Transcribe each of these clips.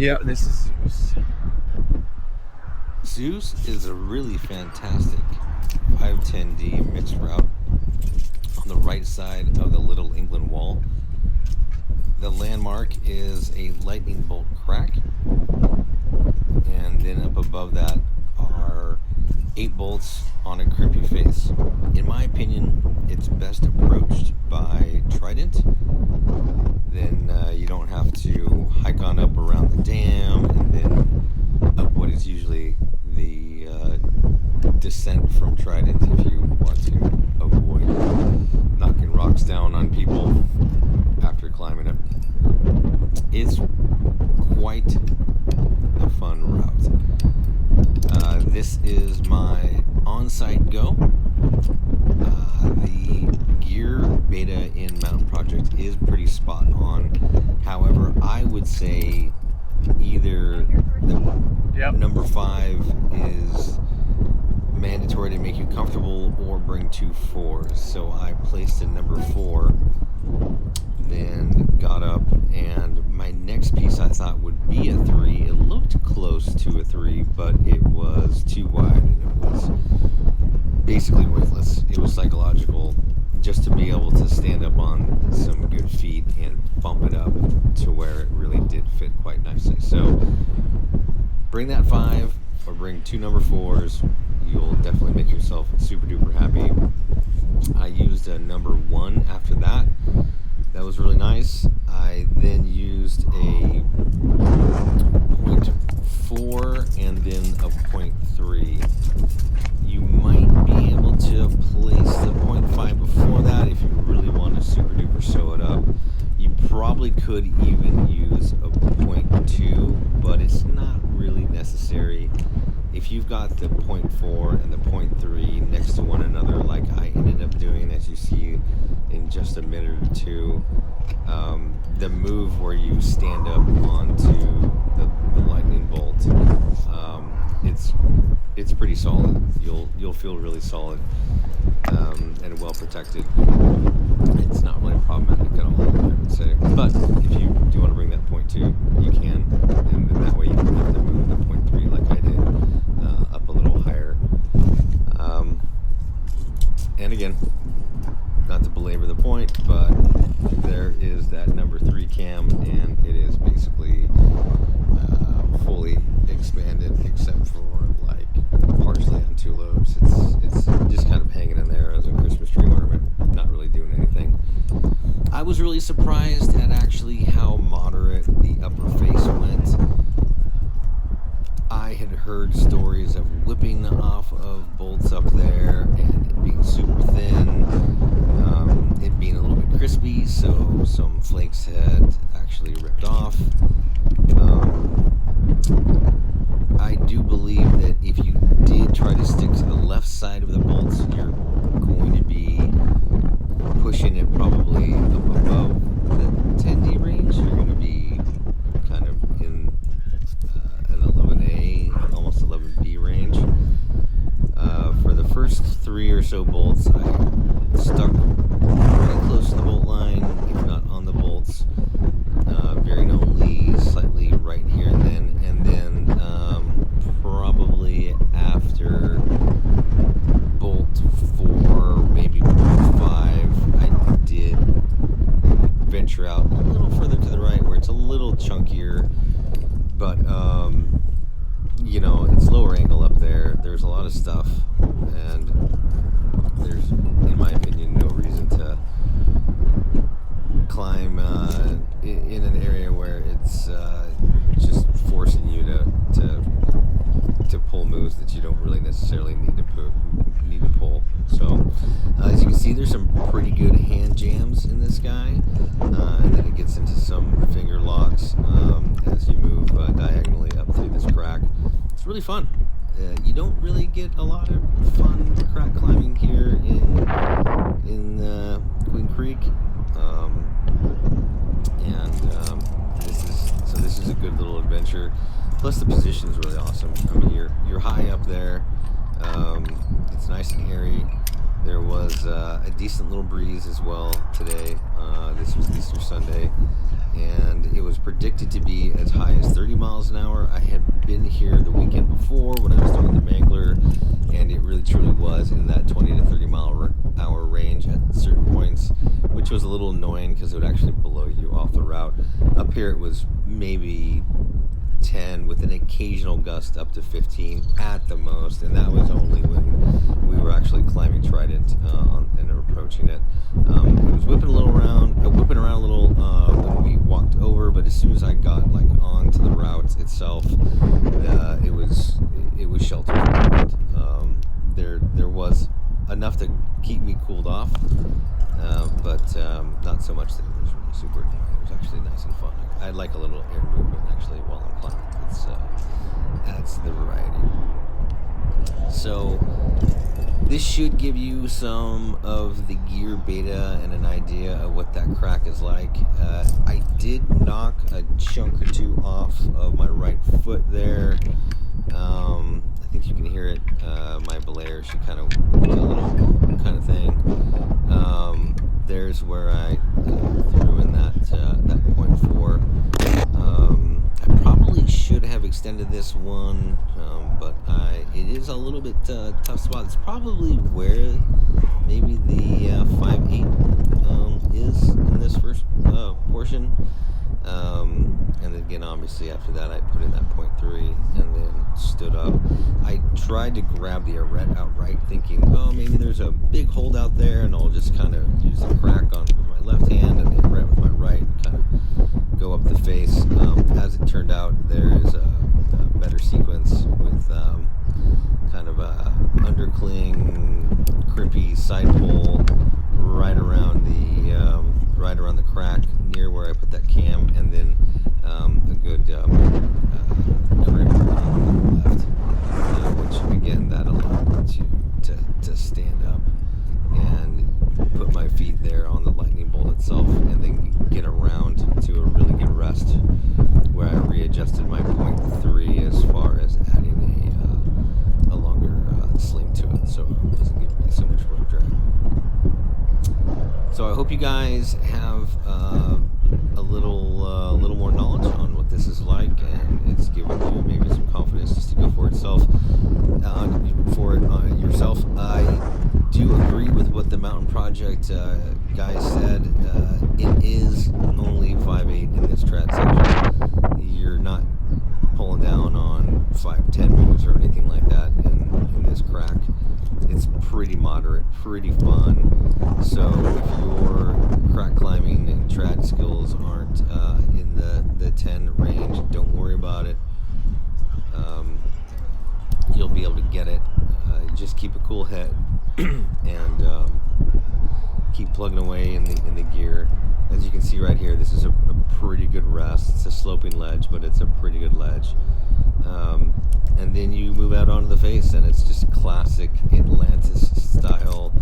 Yeah, this is Zeus. Zeus is a really fantastic 510D mixed route on the right side of the Little England Wall. The landmark is a lightning bolt crack, and then up above that are 8 bolts on a crimpy face. In my opinion, it's best approached by trident. Then you don't have to hike on up around the dam and then up what is usually the descent from trident if you want to avoid knocking rocks down on people after climbing it. It's quite a fun route. This is my on-site go. The gear beta in Mountain Project is pretty spot on. However, I would say either the Yep. number 5 is mandatory to make you comfortable or bring 2 4s. So I placed a number 4, then got up, and my next piece I thought would be a 3. It looked close to a 3, but it was too wide and it was basically worthless. It was psychological just to be able to stand up on some good feet and bump it up to where it really did fit quite nicely. So bring that 5 or bring 2 number 4s. You'll definitely make yourself super duper happy. I used a number 1 after that. That was really nice. I then used a point 4 and then a point 3. You might be able to place the point 5 before that if you really want to super duper sew it up. You probably could even use a point 2, but it's not really necessary. If you've got the point 4 and the point 3 next to one another, like I ended up doing, as you see in just a minute or two, the move where you stand up onto the lightning bolt, it's pretty solid. You'll feel really solid and well protected. It's not really problematic at all, I would say. But if you do want to bring that point 2, you can, and then that way you don't have to move the point 3 like I did up a little higher. And again, not to belabor the point, but there is that number 3 cam, and it is basically fully expanded except for like partially on 2 lobes. It's just kind of hanging in there as a Christmas tree ornament, not really doing anything. I was really surprised at actually how moderate the upper face went. I had heard stories of whipping off of bolts up there and it being super thin, it being a little bit crispy, so some flakes had actually ripped off. I do believe that if you did try to stick to the left side of the bolts, you're going to be pushing it probably up above the 10D range. You're going to be kind of in an 11A, almost 11B range. For the first 3 or so bolts, I stuck pretty close to the bolt line, if not on the bolts, veering only slightly right here and then probably after bolt 4, maybe bolt 5, I did venture out a little further to the right where it's a little chunkier, but it's lower angle up there. There's a lot of stuff, and there's, in my opinion, no reason to climb in an area where it's just forcing you to pull moves that you don't really necessarily need to pull. So as you can see, there's some pretty good hand jams in this guy, and then it gets into some finger locks as you move diagonally up through this crack. It's really fun. You don't really get a lot of fun crack climbing here in Queen Creek, this is a good little adventure. Plus the position is really awesome. I mean, you're high up there. It's nice and airy. There was a decent little breeze as well today. This was Easter Sunday, and it was predicted to be as high as 30 miles an hour. I had been here the weekend before when I was doing the Mangler, and it really truly was in that 20 to 30 mile hour range at certain points, which was a little annoying because it would actually blow you off the route. Up here it was maybe 10 with an occasional gust up to 15 at the most, and that was only when we were actually climbing Trident and approaching it. It was whipping around a little when we walked over, but as soon as I got like onto the route itself, it was sheltered from the wind. There was enough to keep me cooled off, but not so much that it was really super annoying. It was actually nice and fun. I like a little air movement actually while I'm climbing. It's adds to the variety. So this should give you some of the gear beta and an idea of what that crack is like. I did knock a chunk or two off of my right foot there. I think you can hear it. My belayer, she kind of did a little kind of thing. There's where I threw in that 0.4. I probably should have extended this one, but it is a little bit tough spot. It's probably where maybe the 5.8 is in this first portion. And again, obviously after that I put in that 0.3 and then stood up. I tried to grab the arete outright thinking, oh, maybe there's a big hold out there and I'll just kind of use the crack on with my left hand and the arete with my right and kind of go up the face. As it turned out, there's a better sequence with kind of a undercling, crimpy side pole right around the crack near where I put that cam, and then a good crimp on the left, which again that allowed me to stand up and put my feet there on the lightning bolt itself, and then get around to a really good rest where I readjusted my 0.3 as far as adding a longer sling to it, so it wasn't giving me so much road drag. So I hope you guys have a little more knowledge on what this is like, and it's given you maybe some confidence just to go for yourself. I do agree with what the Mountain Project guys said. It is only 5.8 in this trad section. You're not pulling down on 5.10 moves or anything like that in this crack. It's pretty moderate, pretty fun. So if your crack climbing and trad skills aren't in the 10 range, don't worry about it. You'll be able to get it. Just keep a cool head and keep plugging away in the gear. As you can see right here, this is a pretty good rest. It's a sloping ledge, but it's a pretty good ledge. And then you move out onto the face, and it's just classic Atlantis style,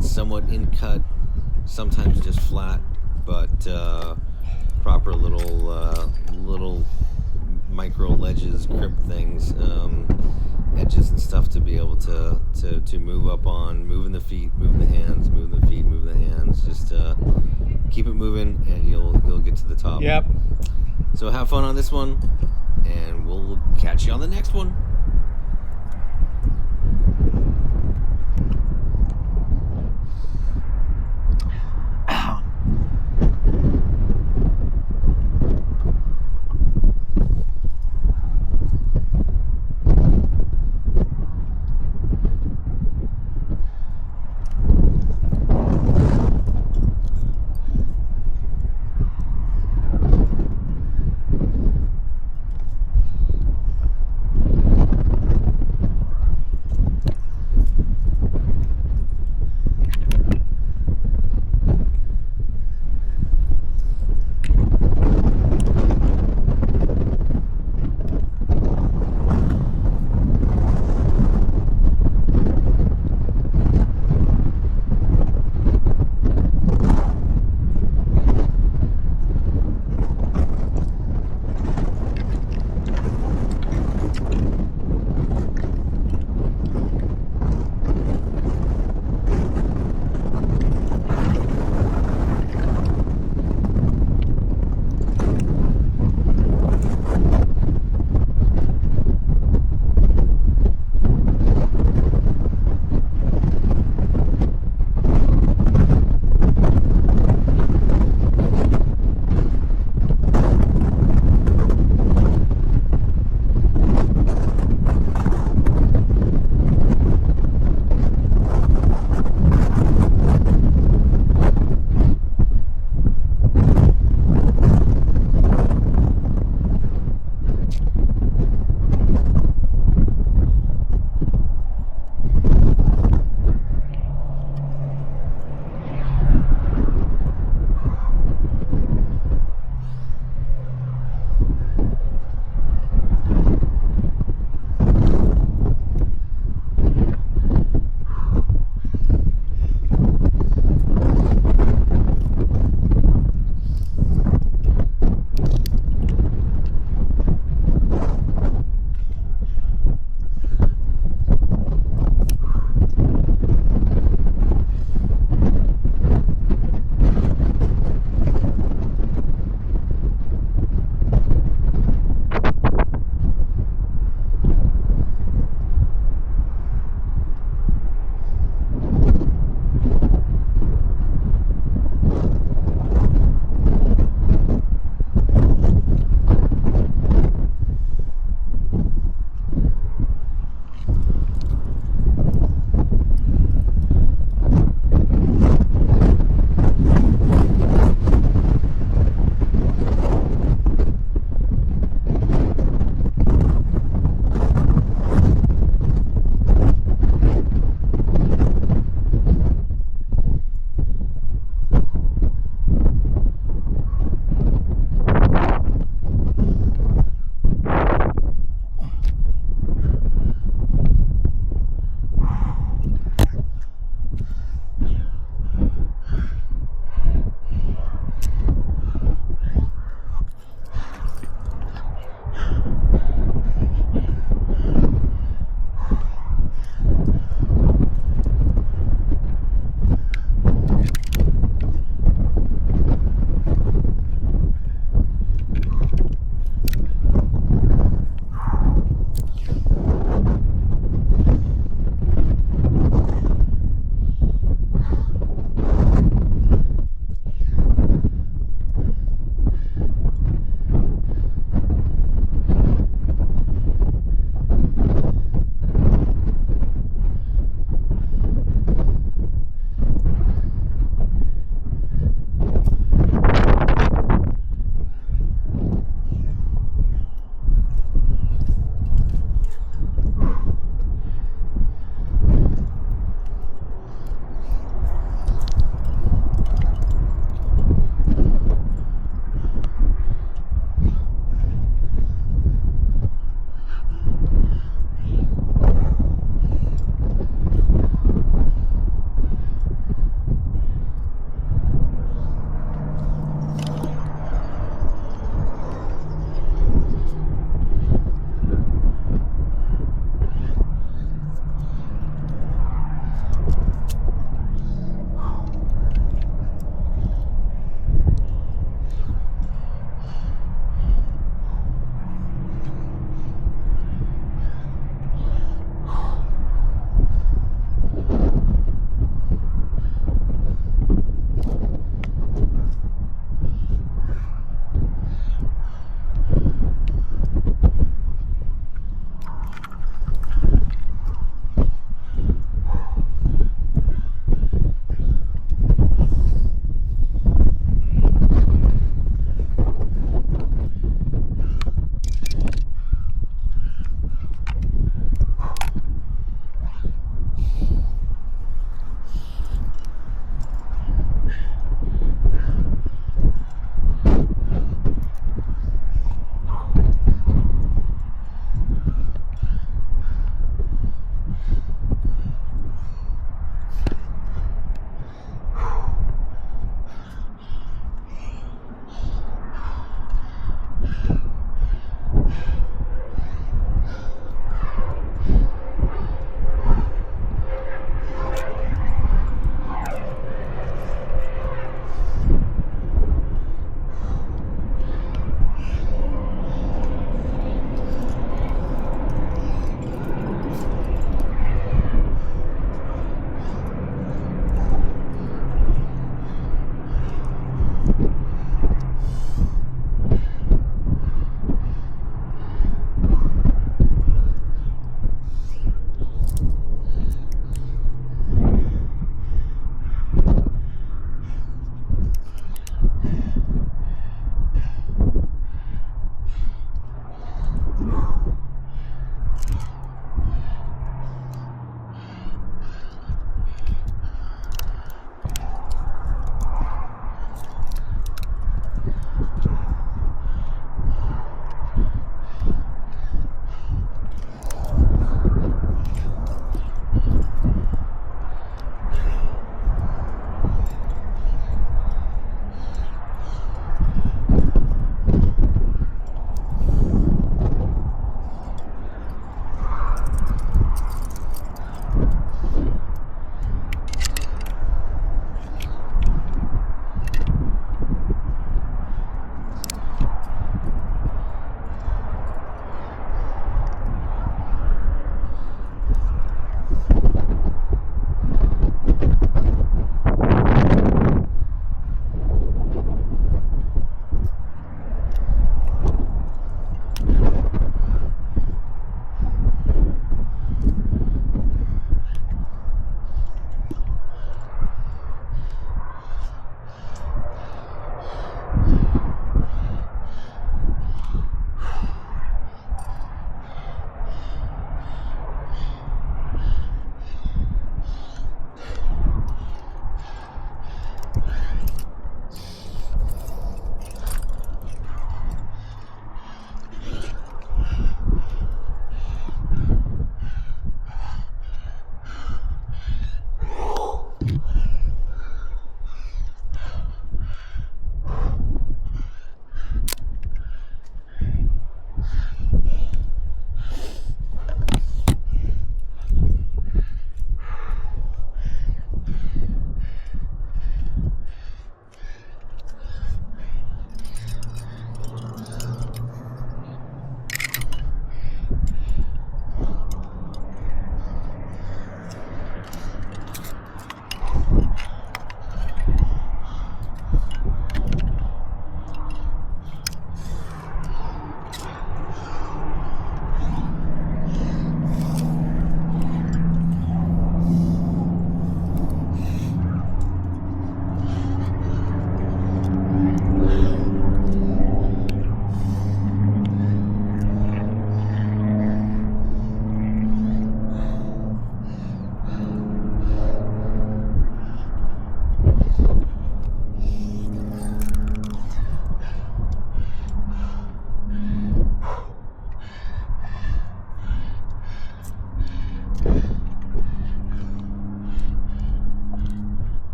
somewhat in cut, sometimes just flat, but proper little micro ledges, crimp things, edges and stuff to be able to move up on, moving the feet, moving the hands, moving the feet, moving the hands. Just keep it moving, and you'll get to the top. Yep. So have fun on this one, and we'll catch you on the next one.